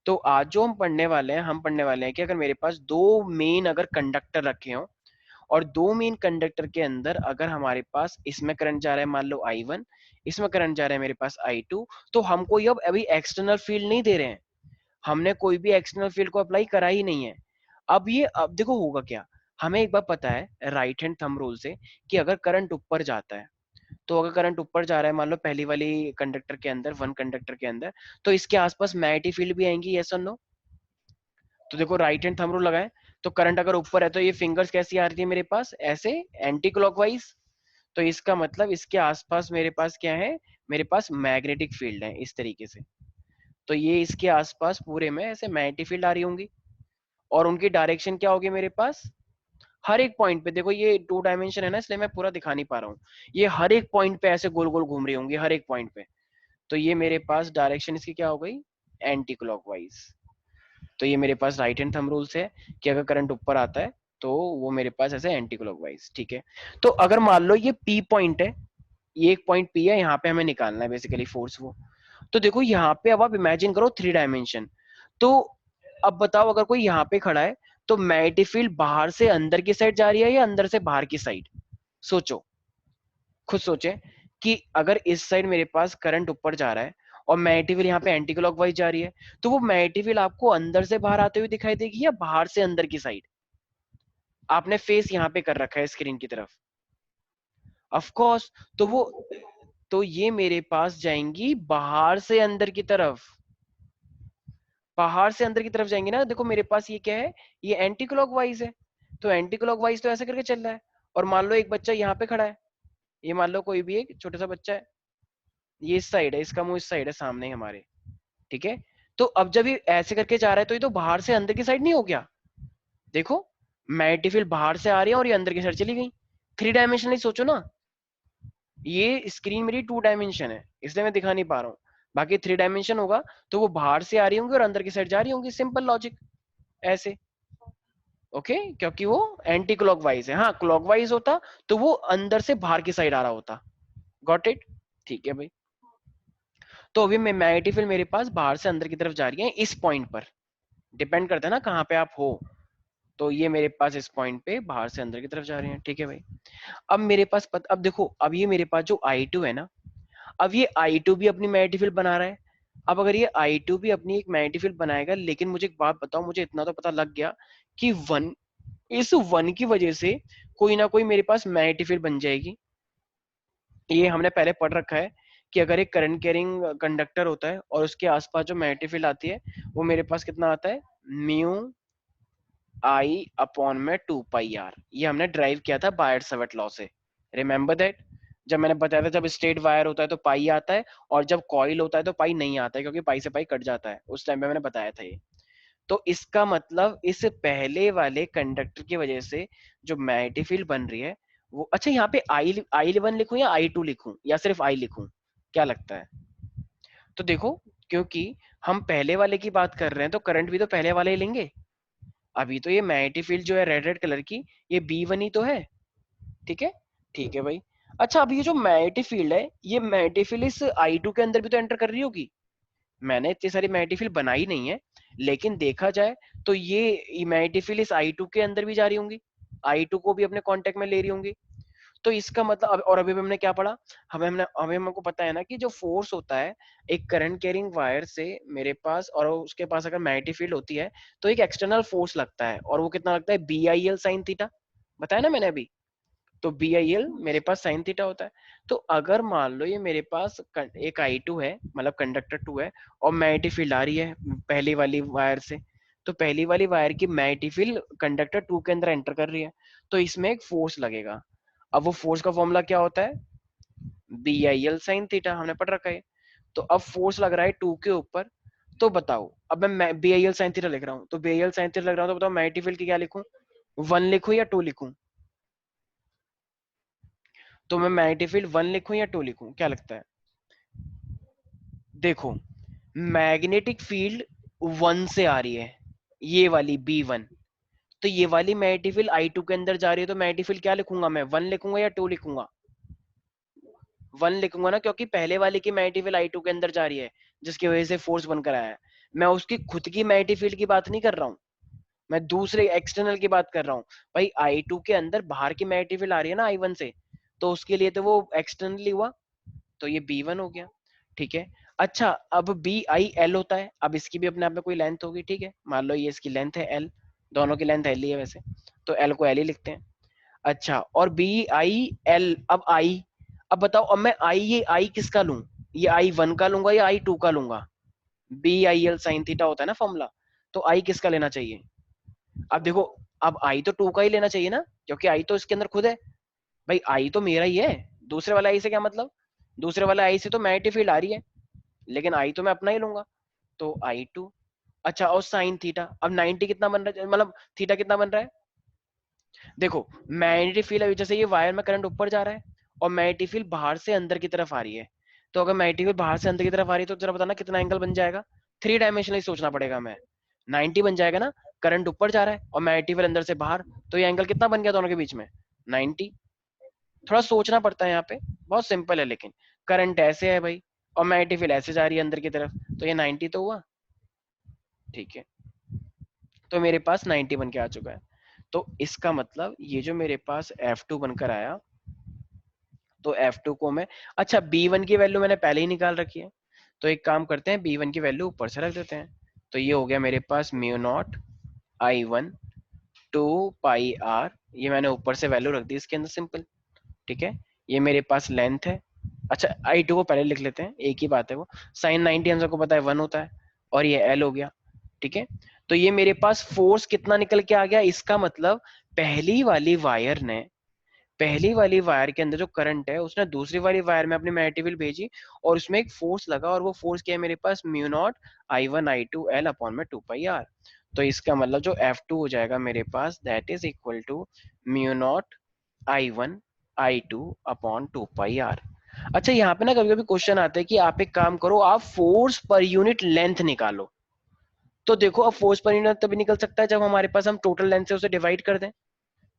तो आज जो हम पढ़ने वाले हैं कि अगर मेरे पास दो मेन अगर कंडक्टर रखे हो, और दो मेन कंडक्टर के अंदर अगर हमारे पास इसमें करंट जा रहा है मान लो I1, इसमें करंट जा रहा है मेरे पास I2, तो हमको ये अब अभी एक्सटर्नल फील्ड नहीं दे रहे हैं, हमने कोई भी एक्सटर्नल फील्ड को अप्लाई करा ही नहीं है। अब देखो होगा क्या, हमें एक बार पता है राइट हैंड थंब रूल से कि अगर करंट ऊपर जाता है, तो अगर करंट ऊपर जा रहा है मान लो पहली वाली कंडक्टर के अंदर, वन कंडक्टर के अंदर, तो इसके आसपास मैग्नेटिक फील्ड भी आएंगी, यस और नो? तो देखो राइट हैंड थंब रूल लगाए, तो करंट अगर ऊपर है तो ये फिंगर्स कैसी आ रही है मेरे पास, ऐसे एंटी क्लॉकवाइज। तो इसका मतलब इसके आसपास मेरे पास क्या है, मेरे पास मैग्नेटिक फील्ड है इस तरीके से। तो ये इसके आसपास पूरे में ऐसे मैग्नेटिक फील्ड आ रही होंगी, और उनकी डायरेक्शन क्या होगी मेरे पास, हर एक पॉइंट पे। देखो ये टू डायमेंशन है ना, इसलिए मैं पूरा दिखा नहीं पा रहा हूँ, ये हर एक पॉइंट पे ऐसे गोल गोल घूम रही होंगी हर एक पॉइंट पे। तो ये मेरे पास डायरेक्शन इसकी क्या हो गई, एंटी क्लॉकवाइज। तो ये मेरे पास राइट हैंड थंब रूल से है कि अगर करंट ऊपर आता है तो वो मेरे पास ऐसे एंटी क्लॉकवाइज, ठीक है। तो अगर मान लो ये पी पॉइंट है, ये एक पॉइंट पी है, यहाँ पे हमें निकालना है बेसिकली फोर्स वो। तो देखो यहाँ पे अब आप इमेजिन करो थ्री डायमेंशन। तो अब बताओ अगर कोई यहाँ पे खड़ा है, तो मैग्नेटिक फील्ड बाहर से अंदर की साइड जा रही है या अंदर से बाहर की साइड? सोचो, खुद सोचे कि अगर इस साइड मेरे पास करंट ऊपर जा रहा है और मैग्नेटिक फील्ड यहाँ पे एंटी क्लॉकवाइज जा रही है, तो वो मैग्नेटिक फील्ड आपको अंदर से बाहर आते हुए दिखाई देगी या बाहर से अंदर की साइड? आपने फेस यहाँ पे कर रखा है स्क्रीन की तरफ, ऑफ कोर्स। तो वो, तो ये मेरे पास जाएंगी बाहर से अंदर की तरफ, बाहर से अंदर की तरफ जाएंगे ना। देखो मेरे पास ये क्या है, ये एंटी क्लॉकवाइज है, तो एंटी क्लॉकवाइज तो ऐसे करके चल रहा है। और मान लो एक बच्चा यहाँ पे खड़ा है, ये मान लो कोई भी एक छोटा सा बच्चा है, ये इस साइड है, इसका मुंह इस साइड है सामने हमारे, ठीक है। तो अब जब ये ऐसे करके जा रहा है तो ये तो बाहर से अंदर की साइड नहीं हो गया? देखो मैग्नेटिक फील्ड बाहर से आ रही है और ये अंदर की साइड चली गई। थ्री डायमेंशनली सोचो ना, ये स्क्रीन मेरी टू डायमेंशन है इसलिए मैं दिखा नहीं पा रहा हूँ, बाकी थ्री डायमेंशन होगा तो वो बाहर से आ रही होंगी और अंदर की साइड जा रही होंगी, सिंपल लॉजिक ऐसे। ओके, क्योंकि वो एंटी क्लॉकवाइज है। हाँ क्लॉकवाइज होता तो वो अंदर से बाहर की साइड आ रहा होता। Got it? ठीक है भाई। तो अभी मैग्नेटिक फील्ड मेरे पास बाहर से अंदर की तरफ जा रही है इस पॉइंट पर, डिपेंड करता है ना कहाँ पे आप हो। तो ये मेरे पास इस पॉइंट पे बाहर से अंदर की तरफ जा रहे हैं, ठीक है भाई। अब मेरे पास अब देखो, अब ये मेरे पास जो I2 है ना, अब ये I2 भी अपनी मैग्नेटिक फील्ड बना रहा है। अब अगर ये I2 भी अपनी एक मैग्नेटिक फील्ड बनाएगा, लेकिन मुझे एक बात बताओ, मुझे इतना तो पता लग गया कि वन, इस वन की वजह से कोई ना कोई मेरे पास मैग्नेटिक फील्ड बन जाएगी। ये हमने पहले पढ़ रखा है कि अगर एक करंट कैरिंग कंडक्टर होता है और उसके आसपास जो मैग्नेटिक फील्ड आती है, वो मेरे पास कितना आता है, म्यू आई अपॉन में 2 पाई आर। ये हमने ड्राइव किया था बायट सवेट लॉ से, रिमेंबर दैट? जब मैंने बताया था जब स्ट्रेट वायर होता है तो पाई आता है, और जब कॉइल होता है तो पाई नहीं आता है, क्योंकि पाई से पाई कट जाता है, उस टाइम पे मैंने बताया था ये। तो इसका मतलब इस पहले वाले कंडक्टर की वजह से जो मैग्नेटिक फील्ड बन रही है वो, अच्छा यहाँ पे I1 लिखूं या I2 लिखूं या सिर्फ I लिखूं, क्या लगता है? तो देखो, क्योंकि हम पहले वाले की बात कर रहे हैं तो करंट भी तो पहले वाले ही लेंगे। अभी तो ये मैग्नेटिक फील्ड जो है रेड रेड कलर की, ये B1 ही तो है, ठीक है। ठीक है भाई। अच्छा अब ये जो मैग्नेटिक फील्ड है, ये मैग्नेटिक फील्ड इस I2 के अंदर भी तो एंटर कर रही होगी। मैंने इतनी सारी मैग्नेटिक फील्ड बनाई नहीं है, लेकिन देखा जाए तो ये मैग्नेटिक फील्ड इस I2 के अंदर भी जा रही होंगी, I2 को भी अपने कांटेक्ट में ले रही होंगी। तो इसका मतलब और अभी हमने क्या पढ़ा, हमें हमको पता है ना कि जो फोर्स होता है एक करंट कैरिंग वायर से मेरे पास, और उसके पास अगर मैग्नेटिक फील्ड होती है तो एक एक्सटर्नल फोर्स लगता है, और वो कितना लगता है, BIL साइन थीटा, बताया ना मैंने अभी। तो BIL मेरे पास साइन थीटा होता है। तो अगर मान लो ये मेरे पास एक I2 है, मतलब कंडक्टर 2 है, और मैग्नेटिक फील्ड आ रही है पहली वाली वायर से, तो पहली वाली वायर की मैग्नेटिक फील्ड कंडक्टर 2 के अंदर एंटर कर रही है, तो इसमें एक फोर्स लगेगा। अब वो फोर्स का फॉर्मूला क्या होता है, BIL साइन थीटा, हमने पढ़ रखा है। तो अब फोर्स लग रहा है 2 के ऊपर, तो बताओ, अब मैं BIL साइन थीटा लिख रहा हूँ, तो BIL साइन थीटा लग रहा हूँ, तो बताओ मैग्नेटिक फील्ड की क्या लिखूं, 1 लिखूं या 2 लिखूं? तो मैं मैग्नेटिक फील्ड 1 लिखूं या 2 लिखूं, क्या लगता है? देखो मैग्नेटिक फील्ड 1 से आ रही है, ये वाली B1, तो ये वाली मैग्नेटिक फील्ड I2 के अंदर जा रही है, तो मैग्नेटिक फील्ड क्या लिखूंगा मैं, 1 लिखूंगा या 2 लिखूंगा? 1 लिखूंगा ना, क्योंकि पहले वाले की मैग्नेटिक फील्ड I2 के अंदर जा रही है, जिसकी वजह से फोर्स बनकर आया है। मैं उसकी खुद की मैग्नेटिक फील्ड की बात नहीं कर रहा हूँ, मैं दूसरे एक्सटर्नल की बात कर रहा हूँ। भाई I2 के अंदर बाहर की मैग्नेटिक फील्ड आ रही है ना I1 से, तो उसके लिए तो वो एक्सटर्नली हुआ, तो ये B1 हो गया। ठीक है। अच्छा, अब BIL होता है, अब इसकी भी अपने आप में कोई लेंथ होगी, ठीक है, मान लो ये इसकी लेंथ है L, दोनों की लेंथ L ही है वैसे, तो L को L ही लिखते हैं। अच्छा, और BIL, अब I, अब बताओ, अब मैं ये I किसका लूं, ये I1 का लूंगा या I2 का लूंगा? BIL sin थीटा होता है ना फॉर्मूला, तो I किसका लेना चाहिए? अब देखो, अब आई तो टू का ही लेना चाहिए ना, क्योंकि आई तो इसके अंदर खुद है। भाई आई तो मेरा ही है, दूसरे वाला आई से क्या मतलब, दूसरे वाला आई से तो मैग्नेटिक फील्ड आ रही है, लेकिन आई तो मैं अपना ही लूंगा, तो I2। अच्छा, और साइन थीटा, अब 90 कितना बन रहा है, मतलब थीटा कितना बन रहा है? देखो, मैग्नेटिक फील्ड अभी जैसे ये वायर में करंट ऊपर जा रहा है और मैग्नेटिक फील्ड बाहर से अंदर की तरफ आ रही है, तो अगर मैग्नेटिक फील्ड बाहर से अंदर की तरफ आ रही है तो जरा बताना कितना एंगल बन जाएगा? थ्री डायमेंशनली सोचना पड़ेगा हमें। 90 बन जाएगा ना, करंट ऊपर जा रहा है और मैग्नेटिक फील्ड अंदर से बाहर, तो ये एंगल कितना बन गया दोनों के बीच में? 90। थोड़ा सोचना पड़ता है यहाँ पे, बहुत सिंपल है, लेकिन करंट ऐसे है भाई और मैग्नेटिक फील्ड ऐसे जा रही है अंदर की तरफ, तो ये 90 तो हुआ। ठीक है, तो मेरे पास 90 बन के आ चुका है। तो इसका मतलब ये जो मेरे पास F2 बनकर आया, तो F2 को मैं, अच्छा B1 की वैल्यू मैंने पहले ही निकाल रखी है, तो एक काम करते हैं, B1 की वैल्यू ऊपर से रख देते हैं। तो ये हो गया मेरे पास mu naught I1 2 pi R, ये मैंने ऊपर से वैल्यू रख दी इसके अंदर, सिंपल। ठीक है, ये मेरे पास लेंथ है। अच्छा, I2 को पहले लिख लेते हैं, एक ही बात है वो, साइन 90 हम सबको पता है 1 होता है, और ये L हो गया। ठीक है, तो ये मेरे पास फोर्स कितना निकल के आ गया, इसका मतलब पहली वाली वायर ने, पहली वाली वायर के अंदर जो करंट है उसने दूसरी वाली वायर में अपनी मैग्नेटिक फील्ड भेजी, और उसमें एक फोर्स लगा, और वो फोर्स क्या है मेरे पास, mu naught I1 I2 L upon में 2 पाई R। तो इसका मतलब जो F2 हो जाएगा मेरे पास, that is equal to mu naught I1 I2 upon 2 pi R। अच्छा, यहाँ पे ना कभी कभी क्वेश्चन आता है कि आप एक काम करो, आप फोर्स पर यूनिट लेंथ निकालो। तो देखो, अब फोर्स पर यूनिट तभी निकल सकता है जब हमारे पास हम टोटल लेंथ से उसे डिवाइड कर दें,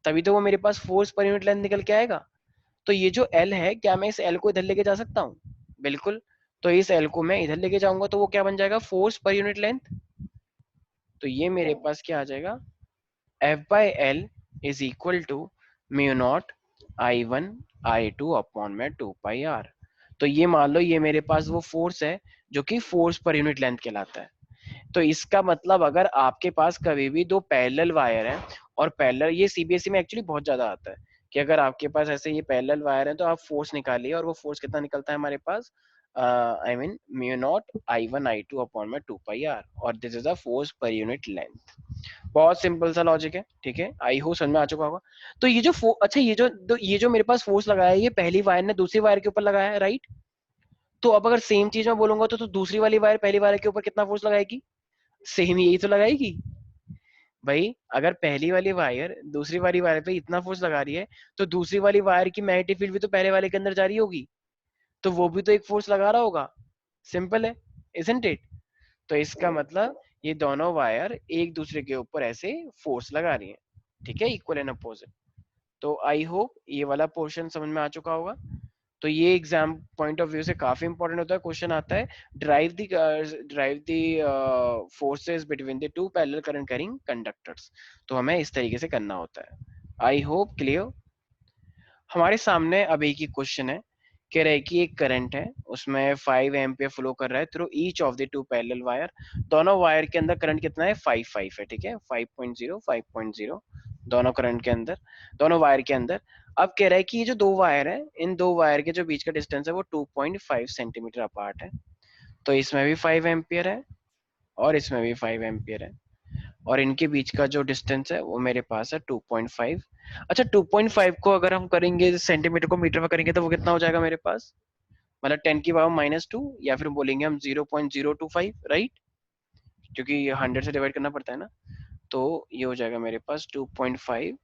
तभी तो वो मेरे पास फोर्स पर यूनिट लेंथ निकल के आएगा। तो ये जो L है, क्या मैं इस L को इधर लेके जा सकता हूँ? बिल्कुल। तो इस L को मैं इधर लेके जाऊंगा तो वो क्या बन जाएगा, फोर्स पर यूनिट लेंथ। तो ये मेरे पास क्या आ जाएगा, F/L is equal to mu naught I1 I2 upon में 2 पाई R। तो ये मान लो ये मेरे पास वो फोर्स है जो कि फोर्स पर यूनिट लेंथ कहलाता है। तो इसका मतलब अगर आपके पास कभी भी दो पैरेलल वायर हैं, और पैरेलल, ये सीबीएसई में एक्चुअली बहुत ज्यादा आता है कि अगर आपके पास ऐसे ये पैरेलल वायर है तो आप फोर्स निकालिए, और वो फोर्स कितना निकलता है हमारे पास, I mean mu naught I1 I2 upon में 2 पाई R, और this is a force per unit length. बहुत सिंपल सा लॉजिक है, ठीक है, आई होप समझ में आ चुका होगा। तो ये जो अच्छा, ये जो मेरे पास फोर्स लगाया है, ये पहली वायर ने दूसरी वायर के ऊपर लगाया है, राइट? तो अब अगर सेम चीज मैं बोलूंगा तो दूसरी वाली वायर पहली वायर के ऊपर कितना फोर्स लगाएगी? सेम यही तो लगाएगी। भाई अगर पहली वाली वायर दूसरी वाली वायर पे इतना फोर्स लगा रही है, तो दूसरी वाली वायर की मैग्नेटिक फील्ड भी तो पहले वाले के अंदर जा रही होगी, तो वो भी तो एक फोर्स लगा रहा होगा। सिंपल है, इजंट इट? तो इसका मतलब ये दोनों वायर एक दूसरे के ऊपर ऐसे फोर्स लगा रही हैं, ठीक है, इक्वल एंड अपोजिट। तो आई होप ये वाला पोर्शन समझ में आ चुका होगा। तो ये एग्जाम पॉइंट ऑफ व्यू से काफी इंपॉर्टेंट होता है, क्वेश्चन आता है, drive the forces between the two parallel current carrying conductors. तो हमें इस तरीके से करना होता है। I hope clear. हमारे सामने अब एक ही क्वेश्चन है, कह रहा है कि एक करंट है, उसमें 5 एम्पियर फ्लो कर रहा है through each of the two parallel wire. दोनों वायर के अंदर करंट कितना है, 5 है, ठीक है, 5.0 5.0, दोनों करंट के अंदर, दोनों वायर के अंदर। अब कह रहा है कि ये जो दो वायर है, इन दो वायर के जो बीच का डिस्टेंस है वो 2.5 सेंटीमीटर अपार्ट है। तो इसमें भी 5 एम्पियर है और इसमें भी 5 एम्पियर है, और इनके बीच का जो डिस्टेंस है वो मेरे पास है 2.5। अच्छा, 2.5 को अगर हम करेंगे सेंटीमीटर को मीटर में करेंगे तो वो कितना हो जाएगा मेरे पास, मतलब 10⁻², या फिर बोलेंगे हम 0.025, राइट? क्योंकि 100 से डिवाइड करना पड़ता है ना। तो ये हो जाएगा मेरे पास 2.5,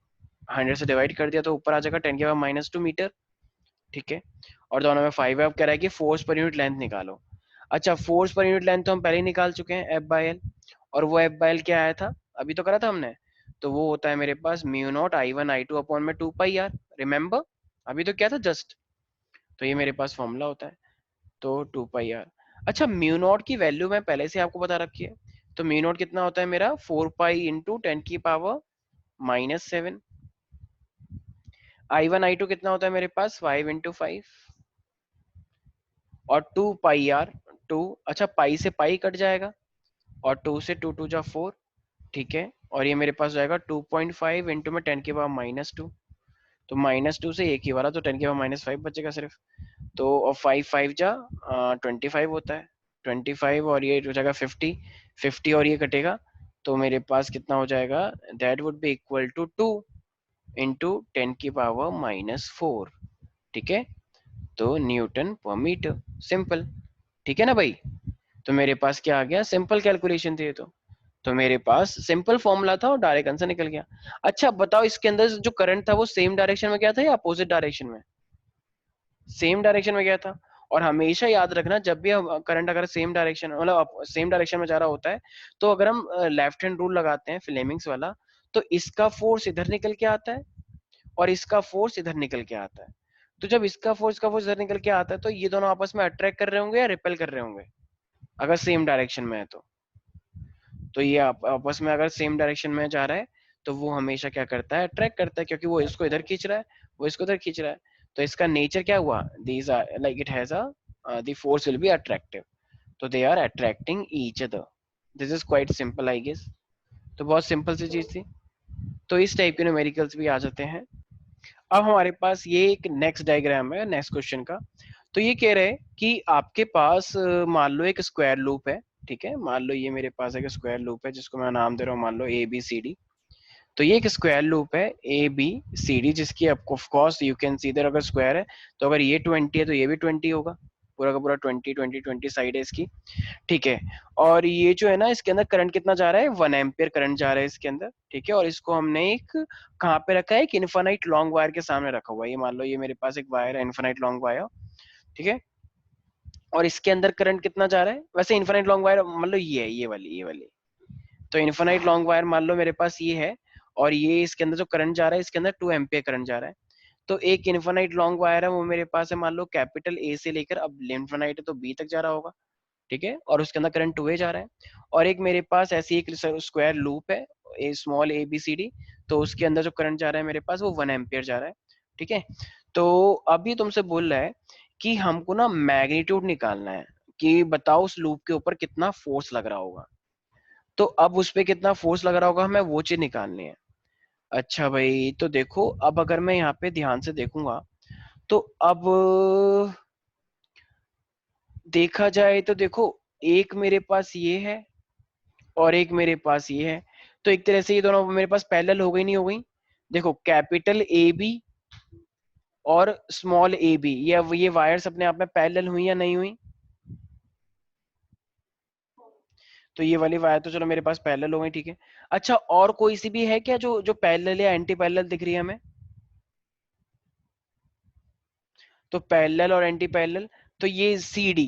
100 से डिवाइड कर दिया तो ऊपर आ जाएगा 10⁻²मीटर। ठीक है, और दोनों में 5 है। अब कह रहा है कि फोर्स पर यूनिट लेंथ निकालो। अच्छा, फोर्स पर यूनिट लेंथ तो हम पहले ही निकाल चुके हैं, F/L, और वो F/L क्या आया था, अभी तो करा था हमने। तो वो होता है मेरे पास mu naught I1 I2 upon में 2 पाई R, रिमेम्बर, अभी तो क्या था जस्ट। तो ये मेरे पास फॉर्मूला होता है, तो 2 पाई R। अच्छा, म्यू नॉट की वैल्यू मैं पहले से आपको बता रखी है, तो म्यू नॉट कितना होता है मेरा 4 पाई इंटू 10 की पावर -7। I1 I2 कितना होता है मेरे पास 5 × 5 और 2 पाई R 2। अच्छा, पाई से पाई कट जाएगा और 2 से 2 2 जा 4, ठीक है। और ये मेरे पास जाएगा 2.5 इंटू में 10 की पावर -2, तो -2 से एक ही वाला, तो 10 की पावर -5 बचेगा सिर्फ। तो और 5 5 जा 25 होता है, 25 और ये हो जाएगा 50, 50 और ये कटेगा, तो मेरे पास कितना हो जाएगा, that would be equal to 2 × 10 की पावर-4, ठीक है। तो न्यूटन पर मीटर, सिंपल, ठीक है ना भाई। तो मेरे पास क्या आ गया, सिंपल कैलकुलेशन थी ये तो मेरे पास सिंपल फॉर्मूला था और डायरेक्ट आंसर निकल गया। अच्छा बताओ, इसके अंदर जो करंट था वो सेम डायरेक्शन में गया था या अपोजिट डायरेक्शन में? सेम डायरेक्शन में गया था। और हमेशा याद रखना, जब भी हम करंट अगर सेम डायरेक्शन मतलब सेम डायरेक्शन में जा रहा होता है, तो अगर हम लेफ्ट हैंड रूल लगाते हैं फ्लेमिंग्स वाला, तो इसका फोर्स इधर निकल के आता है और इसका फोर्स इधर निकल के आता है। तो जब इसका फोर्स इधर निकल के आता है, तो ये दोनों आपस में अट्रैक्ट कर रहे होंगे या रिपेल कर रहे होंगे, अगर सेम डायरेक्शन में है तो ये आपस में अगर सेम डायरेक्शन में जा रहा है, तो वो हमेशा क्या करता है, अट्रैक्ट करता है, क्योंकि वो इसको इधर खींच रहा है, वो इसको इधर खींच रहा है। तो इसका नेचर क्या हुआ, these are like it has a the force will be attractive, तो they are attracting each other. This is quite simple I guess. तो बहुत सिंपल सी चीज थी। तो इस टाइप के न्यूमेरिकल्स भी आ जाते हैं। अब हमारे पास ये एक नेक्स्ट डायग्राम है नेक्स्ट क्वेश्चन का। तो ये कह रहे हैं कि आपके पास मान लो एक स्क्वायर लूप है, ठीक है। मान लो ये मेरे पास एक स्क्वायर लूप है जिसको मैं नाम दे रहा हूँ, मान लो ABCD। तो ये एक स्क्वायर लूप है ABCD, जिसकी of course you can see there, अगर स्क्वायर है तो अगर ये 20 है तो ये भी 20 होगा, पूरा का पूरा 20 20 20 साइड है इसकी, ठीक है। और ये जो है ना, इसके अंदर करंट कितना जा रहा है, 1 एम्पियर करंट जा रहा है इसके अंदर, ठीक है। और इसको हमने एक कहाँ पे रखा है, एक इन्फानाइट लॉन्ग वायर के सामने रखा हुआ है। ये मान लो ये मेरे पास एक वायर है, इन्फानाइट लॉन्ग वायर, ठीक है। और इसके अंदर करंट कितना जा रहा है, वैसे इन्फानाइट लॉन्ग वायर मान लो ये है, ये वाली। तो इन्फानाइट लॉन्ग वायर मान लो मेरे पास ये है, और ये इसके अंदर जो करंट जा रहा है, इसके अंदर 2 एम्पियर करंट जा रहा है। तो एक इन्फानाइट लॉन्ग वायर है, वो मेरे पास है मान लो कैपिटल A से लेकर, अब इन्फानाइट है तो B तक जा रहा होगा, ठीक है। और उसके अंदर करंट 2A जा रहा है। और एक मेरे पास ऐसी एक स्क्वायर लूप है, ए स्मॉल ABCD, तो उसके अंदर जो करंट जा रहा है मेरे पास वो 1 एम्पियर जा रहा है, ठीक है। तो अभी तुमसे बोल रहा है कि हमको ना मैग्नीट्यूड निकालना है, कि बताओ उस लूप के ऊपर कितना फोर्स लग रहा होगा। तो अब उस पे कितना फोर्स लग रहा होगा, हमें वो चीज निकालनी है। अच्छा भाई, तो देखो अब अगर मैं यहाँ पे ध्यान से देखूंगा, तो अब देखा जाए तो देखो, एक मेरे पास ये है और एक मेरे पास ये है, तो एक तरह से ये दोनों मेरे पास पैरेलल हो गई, नहीं हो गई? देखो कैपिटल AB और स्मॉल AB, ये वायर्स अपने आप में पैरेलल हुई या नहीं हुई? तो ये वाली वायर तो चलो मेरे पास पैरेलल हो गई, ठीक है। अच्छा, और कोई सी भी है क्या जो जो पैरेलल या एंटी पैरेलल दिख रही है हमें? तो पैरेलल और एंटी पैरेलल, तो ये CD,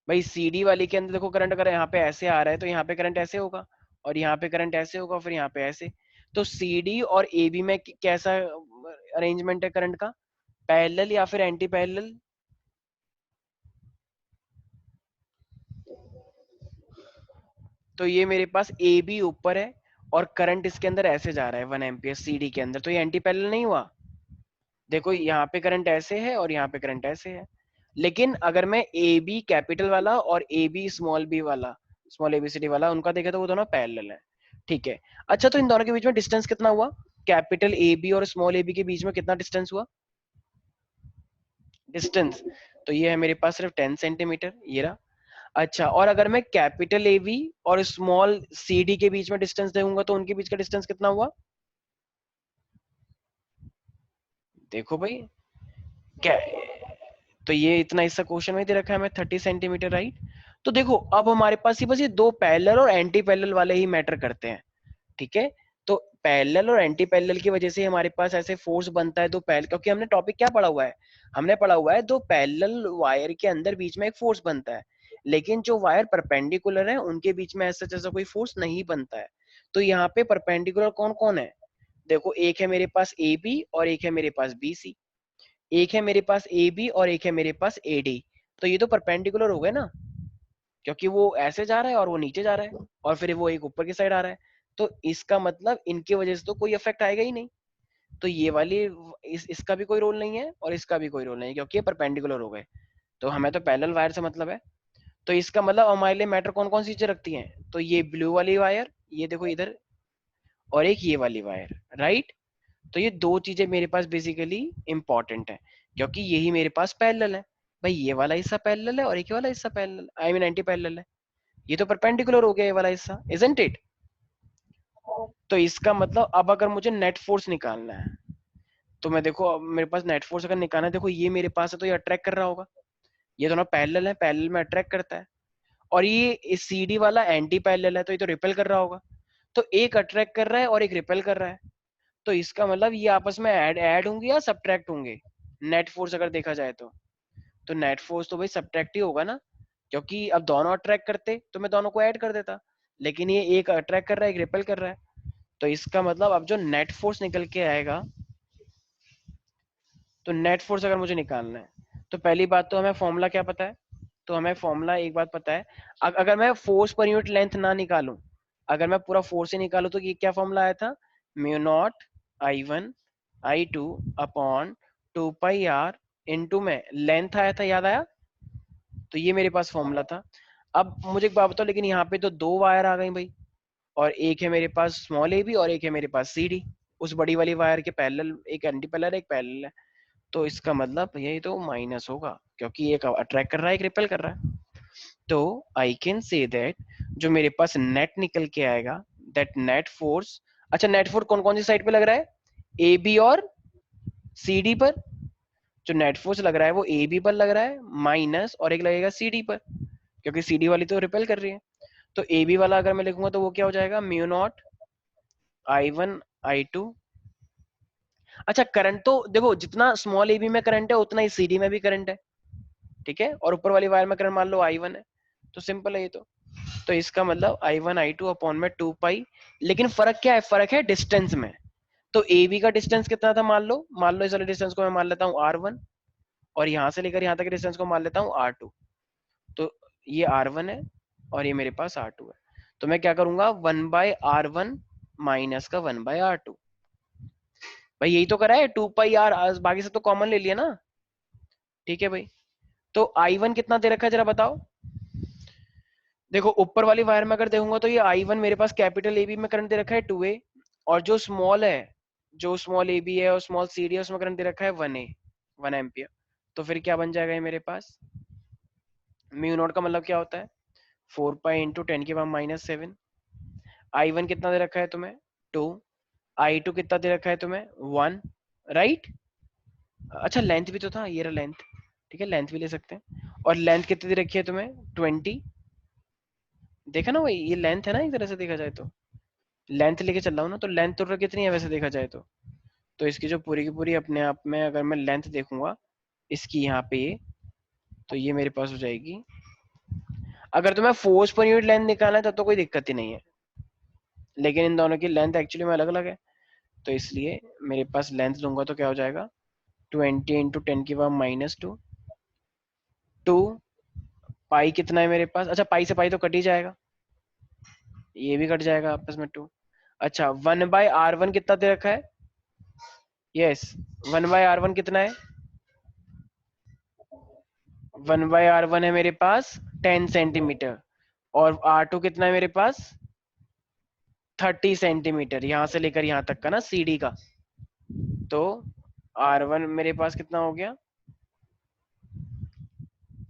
भाई CD वाली के अंदर देखो करंट अगर यहाँ पे ऐसे आ रहा है तो यहाँ पे करंट ऐसे होगा, और यहाँ पे करंट ऐसे होगा, फिर यहाँ पे ऐसे। तो CD और AB में कैसा अरेंजमेंट है करंट का, पैरेलल या फिर एंटी पैरेलल? तो ये मेरे पास AB ऊपर है और करंट इसके अंदर ऐसे जा रहा है 1 एम्पियर CD के अंदर, तो ये एंटी पैरेलल नहीं हुआ? देखो यहाँ पे करंट ऐसे है और यहाँ पे करंट ऐसे है। लेकिन अगर मैं AB कैपिटल वाला और AB स्मॉल b वाला, स्मॉल ABCD वाला उनका देखे तो वो दोनों पैरेलल है, ठीक है। अच्छा, तो इन दोनों के बीच में डिस्टेंस कितना हुआ, कैपिटल AB और स्मॉल AB के बीच में कितना डिस्टेंस हुआ, डिस्टेंस? तो ये है मेरे पास सिर्फ 10 सेंटीमीटर, ये रहा। अच्छा, और अगर मैं कैपिटल AB और स्मॉल CD के बीच में डिस्टेंस दूंगा तो उनके बीच का डिस्टेंस कितना हुआ? देखो भाई, क्या, तो ये इतना हिस्सा क्वेश्चन में दे रखा है हमें 30 सेंटीमीटर, राइट। तो देखो अब हमारे पास ही बस ये दो पैरेलल और एंटी पैरेलल वाले ही मैटर करते हैं, ठीक है। तो पैरेलल और एंटी पैरेलल की वजह से हमारे पास ऐसे फोर्स बनता है, दो पैरेलल, क्योंकि हमने टॉपिक क्या पढ़ा हुआ है, हमने पढ़ा हुआ है दो पैरेलल वायर के अंदर बीच में एक फोर्स बनता है, लेकिन जो वायर परपेंडिकुलर है उनके बीच में ऐसा जैसा कोई फोर्स नहीं बनता है। तो यहाँ पे परपेंडिकुलर कौन कौन है, देखो एक है मेरे पास AB और एक है मेरे पास BC, एक है मेरे पास AB और एक है मेरे पास AD, तो ये तो परपेंडिकुलर हो गए ना। क्योंकि वो ऐसे जा रहा है और वो नीचे जा रहा है और फिर वो एक ऊपर की साइड आ रहा है, तो इसका मतलब इनकी वजह से तो कोई इफेक्ट आएगा ही नहीं। तो ये वाली इसका भी कोई रोल नहीं है और इसका भी कोई रोल नहीं है, क्योंकि ये परपेंडिकुलर हो गए। तो हमें तो पैरेलल वायर से मतलब है। तो इसका मतलब हमारे लिए मैटर कौन कौन सी चीजें रखती हैं, तो ये ब्लू वाली वायर, ये देखो इधर, और एक ये वाली वायर, राइट। तो ये दो चीजें मेरे पास बेसिकली इंपॉर्टेंट है, क्योंकि यही मेरे पास पैरेलल है। भाई ये वाला हिस्सा पैरेलल है और एक ये वाला हिस्सा parallel, I mean anti parallel है। ये तो परपेंडिकुलर हो गया ये वाला हिस्सा, इजंट इट। तो इसका मतलब अब अगर मुझे नेट फोर्स निकालना है, तो मैं देखो अब मेरे पास नेट फोर्स अगर निकालना है, देखो ये मेरे पास है तो ये अट्रैक्ट कर रहा होगा, ये दोनों पैरेलल है, पैरेलल में अट्रैक्ट करता है। और ये इस सी डी वाला एंटी पैरेलल है, तो ये तो रिपेल कर रहा होगा। तो एक अट्रैक्ट कर रहा है और एक रिपेल कर रहा है, तो इसका मतलब ये आपस में ऐड होंगे या सब्ट्रैक्ट होंगे, नेट फोर्स अगर देखा जाए तो नेट फोर्स तो भाई सब्ट्रैक्ट ही होगा ना, क्योंकि अब दोनों अट्रैक्ट करते तो मैं दोनों को ऐड कर देता, लेकिन ये एक अट्रैक्ट कर रहा है एक रिपेल कर रहा है। तो इसका मतलब अब जो नेट फोर्स निकल के आएगा, तो नेट फोर्स अगर मुझे निकालना है, तो पहली बात तो हमें फॉर्मूला क्या पता है, तो हमें फॉर्मूला एक बात पता है। अगर मैं फोर्स पर यूनिट लेंथ ना निकालूं, अगर मैं पूरा फोर्स ही निकालूं, तो ये क्या फॉर्मूला आया था, mu naught I1 I2 upon 2 pi r into में लेंथ आया था, याद आया। तो ये मेरे पास फॉर्मूला था। अब मुझे एक बात बताओ, लेकिन यहाँ पे तो दो वायर आ गई भाई, और एक है मेरे पास स्मॉल ए बी और एक है मेरे पास सी डी, उस बड़ी वाली वायर के पैरेलल, एक एंटी पैरेलल एक पैरेलल है। तो इसका मतलब यही तो माइनस होगा, क्योंकि एक अट्रैक्ट कर रहा है एक रिपेल कर रहा है। तो आई कैन से दैट जो मेरे पास नेट निकल के आएगा, दैट नेट फोर्स, अच्छा नेट फोर्स कौन कौन सी साइड पे लग रहा है, ए बी और सी डी पर। जो नेट फोर्स लग रहा है वो ए बी पर लग रहा है माइनस, और एक लगेगा सी डी पर, क्योंकि सी डी वाली तो रिपेल कर रही है। तो ए बी वाला अगर मैं लिखूंगा तो वो क्या हो जाएगा, म्यू नॉट I1 I2। अच्छा करंट तो देखो जितना स्मॉल ए बी में करंट है उतना ही सी डी में भी करंट है, ठीक है, और ऊपर वाली वायर में करंट मान लो I1 है। तो सिंपल है ये तो इसका मतलब I1 I2 अपॉन में 2 पाई। लेकिन फर्क क्या है, फर्क है डिस्टेंस में। तो ए बी का डिस्टेंस कितना था, मान लो इस वाले डिस्टेंस को मैं मान लेता हूँ R1, और यहाँ से लेकर यहाँ तक के डिस्टेंस को मान लेता हूँ R2। तो ये R1 है और ये मेरे पास R2 है। तो मैं क्या करूंगा, 1/R1 माइनस का 1/R2। भाई यही तो करा है, 2 पाई r, बाकी से तो कॉमन ले लिया ना, ठीक है भाई। तो I1 कितना दे रखा है जरा बताओ। देखो ऊपर वाली वायर में अगर देखूंगा तो ये I1 मेरे पास कैपिटल ए बी में करंट दे रखा है 2A, और जो स्मॉल है, जो स्मॉल ए बी है और स्मॉल सी डी है उसमें करंट दे रखा है 1A, 1 एम्पियर। तो फिर क्या बन जाएगा ये मेरे पास, म्यू नॉट का मतलब क्या होता है, 4 पाई इंटू 10⁻⁻⁷। I1 कितना दे रखा है तुम्हें, 2। I2 कितना दे रखा है तुम्हें, 1, राइट। अच्छा लेंथ भी तो था, ये रहा लेंथ, ठीक है लेंथ भी ले सकते हैं। और लेंथ कितनी दे रखी है तुम्हें, 20। देखा ना भाई, ये लेंथ है ना एक तरह से देखा जाए तो, लेंथ लेके चल रहा हूँ ना, तो लेंथ तो कितनी है वैसे देखा जाए तो इसकी जो पूरी की पूरी अपने आप में अगर मैं लेंथ देखूंगा इसकी यहाँ पे ये, तो ये मेरे पास हो जाएगी। अगर तुम्हें फोर्स पर यूनिट लेंथ निकालना है तब तो कोई दिक्कत ही नहीं है, लेकिन इन दोनों की लेंथ एक्चुअली में अलग अलग है, तो इसलिए मेरे पास लेंथ लूंगा तो क्या हो जाएगा, 20 × 10⁻⁻²। 2 पाई कितना है मेरे पास, अच्छा पाई से पाई तो कट ही जाएगा, ये भी कट जाएगा आपस में 2। अच्छा 1/R1 कितना दे रखा है, यस 1/R1 कितना है, 1/R1 है मेरे पास 10 सेंटीमीटर, और R2 कितना है मेरे पास 30 सेंटीमीटर, यहां से लेकर यहां तक का ना सीडी का। तो R1 मेरे पास कितना हो गया,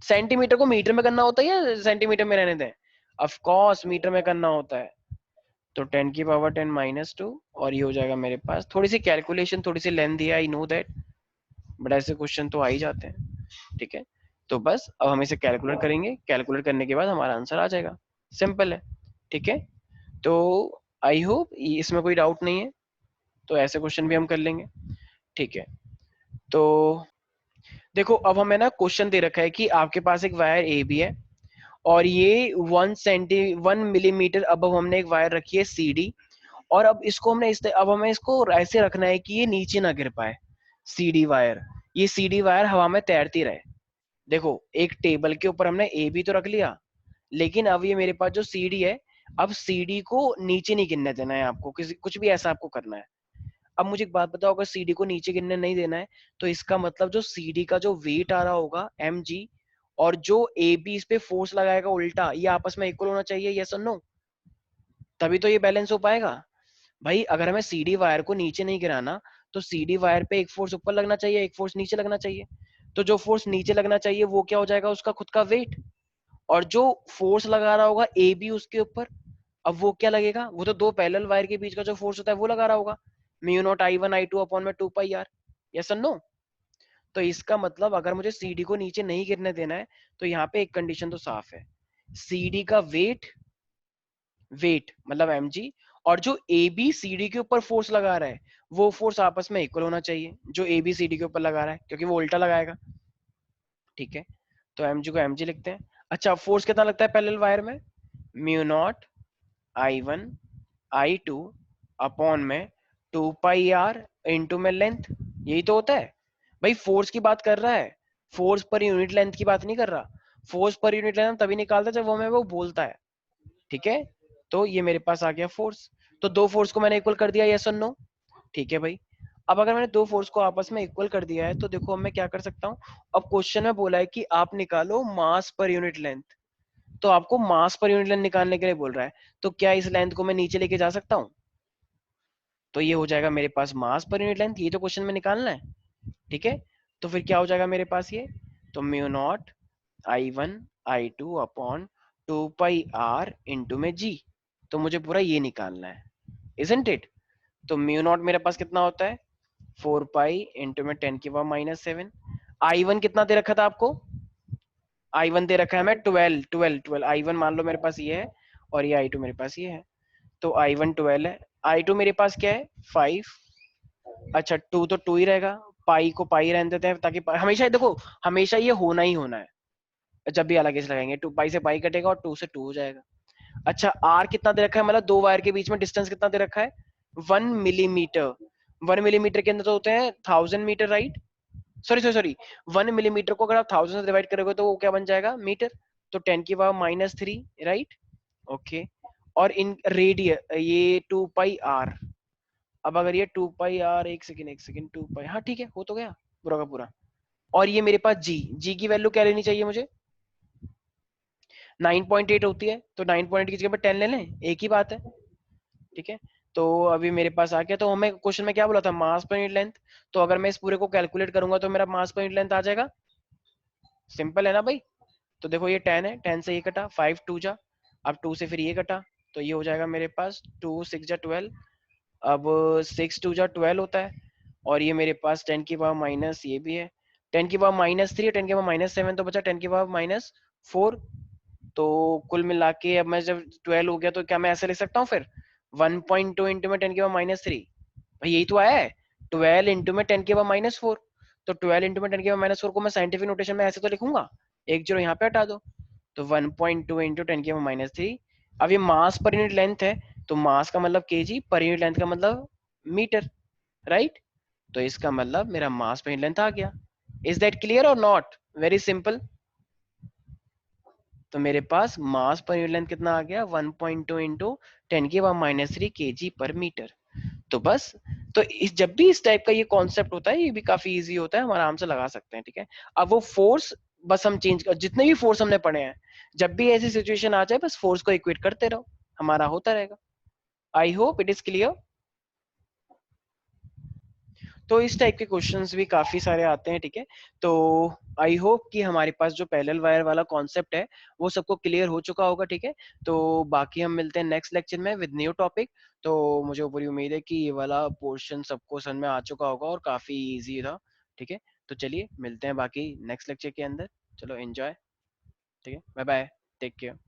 सेंटीमीटर को मीटर में करना होता है या सेंटीमीटर में रहने दें, ऑफ कोर्स मीटर में करना होता है। तो 10⁻10⁻², और ये हो जाएगा मेरे पास, थोड़ी सी कैलकुलेशन थोड़ी सी लेंथ है, आई नो दैट, बट ऐसे क्वेश्चन तो आ ही जाते हैं, ठीक है। तो बस अब हम इसे कैलकुलेट करेंगे, कैलकुलेट करने के बाद हमारा आंसर आ जाएगा, सिंपल है, ठीक है। तो आई होप इसमें कोई डाउट नहीं है, तो ऐसे क्वेश्चन भी हम कर लेंगे, ठीक है। तो देखो अब हमें ना क्वेश्चन दे रखा है कि आपके पास एक वायर ए बी है, और ये 1 मिलीमीटर अब हमने एक वायर रखी है सी डी, और अब इसको हमने अब हमें इसको ऐसे रखना है कि ये नीचे ना गिर पाए, सीडी वायर, ये सीडी वायर हवा में तैरती रहे। देखो एक टेबल के ऊपर हमने ए बी तो रख लिया, लेकिन अब ये मेरे पास जो सीडी है, अब सीडी को नीचे नहीं गिरने देना है आपको, किसी कुछ भी ऐसा आपको करना है। अब मुझे एक बात बताओ, अगर सीडी को नीचे गिरने नहीं देना है, तो इसका मतलब जो सीडी का जो वेट आ रहा होगा mg, और जो ए बी इस पे फोर्स लगाएगा उल्टा, ये आपस में इक्वल होना चाहिए, यस और नो? तभी तो ये बैलेंस हो पाएगा। भाई अगर हमें सीडी वायर को नीचे नहीं गिराना, तो सीडी वायर पे एक फोर्स ऊपर लगना चाहिए, एक फोर्स नीचे लगना चाहिए। तो जो फोर्स नीचे लगना चाहिए वो क्या हो जाएगा, उसका खुद का वेट। और जो फोर्स लगा रहा होगा ए बी उसके ऊपर, अब वो क्या लगेगा, वो तो दो पैरेलल वायर के बीच का जो फोर्स होता है वो लगा रहा होगा, mu naught I1 I2 upon में 2 पाई आर। यस और नो? तो इसका मतलब अगर मुझे सीडी को नीचे नहीं गिरने देना है, तो यहाँ पे एक कंडीशन तो साफ है, सीडी का वेट, वेट मतलब mg, और जो ए बी सी डी के ऊपर फोर्स लगा रहा है, वो फोर्स आपस में इक्वल होना चाहिए, जो ए बी सी डी के ऊपर लगा रहा है, क्योंकि वो उल्टा लगाएगा। ठीक है, तो mg को mg लिखते हैं। अच्छा, फोर्स कितना लगता है पैरेलल वायर में, mu naught I1 I2 upon में 2 पाई आर इंटू में लेंथ, यही तो होता है। भाई फोर्स की बात कर रहा है, फोर्स पर यूनिट लेंथ की बात नहीं कर रहा। फोर्स पर यूनिट लेंथ तभी निकालता है जब वो हमें वो बोलता है। ठीक है, तो ये मेरे पास आ गया फोर्स। तो दो फोर्स को मैंने इक्वल कर दिया, यस और नो? ठीक है भाई। अब अगर मैंने दो फोर्स को आपस में इक्वल कर दिया है, तो देखो अब मैं क्या कर सकता हूँ। अब क्वेश्चन में बोला है कि आप निकालो मास पर यूनिट लेंथ, तो आपको मास पर यूनिट लेंथ निकालने के लिए बोल रहा है, तो क्या इस लेंथ को मैं नीचे लेके जा सकता हूँ? तो ये हो जाएगा मेरे पास मास पर यूनिट लेंथ, ये तो क्वेश्चन में निकालना है। ठीक है, तो फिर क्या हो जाएगा मेरे पास ये, तो mu naught I1 I2 upon 2 pi r into में जी। तो मुझे पूरा ये निकालना है, इजंट इट? तो म्यू नॉट मेरे पास कितना होता है, 4 पाई इंटू में 10⁻⁷। I1 कितना दे रखा था आपको, I1 दे रखा है मैं 12 I1 मान लो मेरे पास ये है, और ये I2 मेरे पास ये है। तो I1 12 है, I2 मेरे पास क्या है 5। अच्छा, 2 तो 2 ही रहेगा, पाई को पाई रहने देते हैं, ताकि हमेशा देखो, हमेशा ये होना ही होना है, जब भी अलग से लगाएंगे 2 पाई से पाई कटेगा और 2 से 2 हो जाएगा। अच्छा, आर कितना दे रखा है, मतलब दो वायर के बीच में डिस्टेंस कितना दे रखा है, 1 मिलीमीटर। 1 मिलीमीटर के अंदर तो होते हैं 1000 metre, right? Sorry sorry sorry, 1 millimetre को अगर आप 1000 से डिवाइड करोगे तो वो क्या बन जाएगा, मीटर। तो 10⁻³ राइट? ओके। और इन रेडियस ये 2 पाई आर। अब अगर ये 2 पाई आर, एक सेकेंड 2 पाई, हाँ ठीक है, हो तो गया पूरा का पूरा। और ये मेरे पास जी, जी की वैल्यू क्या लेनी चाहिए मुझे, 9.8 होती है, तो 9.8 की जगह पे 10 ले लें, एक ही बात है। ठीक है, तो अभी मेरे पास आ गया, तो हमें क्वेश्चन में क्या बोला था, मास पर यूनिट लेंथ। तो अगर मैं इस पूरे को कैलकुलेट करूंगा तो मेरा मास पर यूनिट लेंथ आ जाएगा। सिंपल है ना भाई? तो देखो ये 10 है, 10 से ये कटा, 5 2 जा, अब 2 से फिर ये कटा, तो ये हो जाएगा मेरे पास 2 6 जा 12। अब 6 2 जा 12 होता है, और ये मेरे पास 10⁻⁻, ये भी है 10⁻³ और 10⁻⁷, तो बचा 10⁻⁴। तो कुल मिला के अब मैं जब 12 हो गया, तो क्या मैं ऐसे लिख सकता हूँ फिर, 1.2 इंटू में 10⁻⁻3। भाई यही तो आया है, 12 इंटू में 10⁻⁴। तो 12 इंटू में 10⁻⁴ को मैं साइंटिफिक नोटेशन में ऐसे तो लिखूंगा, एक जीरो यहाँ पे हटा दो, तो 1.2 इंटू 10⁻⁻3। अब ये मास पर यूनिट लेंथ है, तो मास का मतलब केजी, पर यूनिट लेंथ का मतलब मीटर, राइट? तो इसका मतलब मेरा मास पर यूनिट लेंथ आ गया। इज दैट क्लियर और नॉट? Very simple. तो मेरे पास मास पर यूनिट लेंथ कितना आ गया, 1.2 इंटू 10⁻³ केजी पर मीटर। तो बस, तो जब भी इस टाइप का ये कॉन्सेप्ट होता है, ये भी काफी इजी होता है, हम आराम से लगा सकते हैं। ठीक है, अब वो फोर्स, बस हम चेंज कर, जितने भी फोर्स हमने पढ़े हैं, जब भी ऐसी सिचुएशन आ जाए बस फोर्स को इक्वेट करते रहो, हमारा होता रहेगा। I hope it is clear. तो इस टाइप के क्वेश्चंस भी काफी सारे आते हैं। ठीक है, तो आई होप कि हमारे पास जो पैरेलल वायर वाला कॉन्सेप्ट है वो सबको क्लियर हो चुका होगा। ठीक है, तो बाकी हम मिलते हैं नेक्स्ट लेक्चर में विद न्यू टॉपिक। तो मुझे पूरी उम्मीद है कि ये वाला पोर्शन सबको समझ में आ चुका होगा और काफी इजी था। ठीक है, तो चलिए मिलते हैं बाकी नेक्स्ट लेक्चर के अंदर। चलो एंजॉय। ठीक है, बाय बाय, टेक केयर।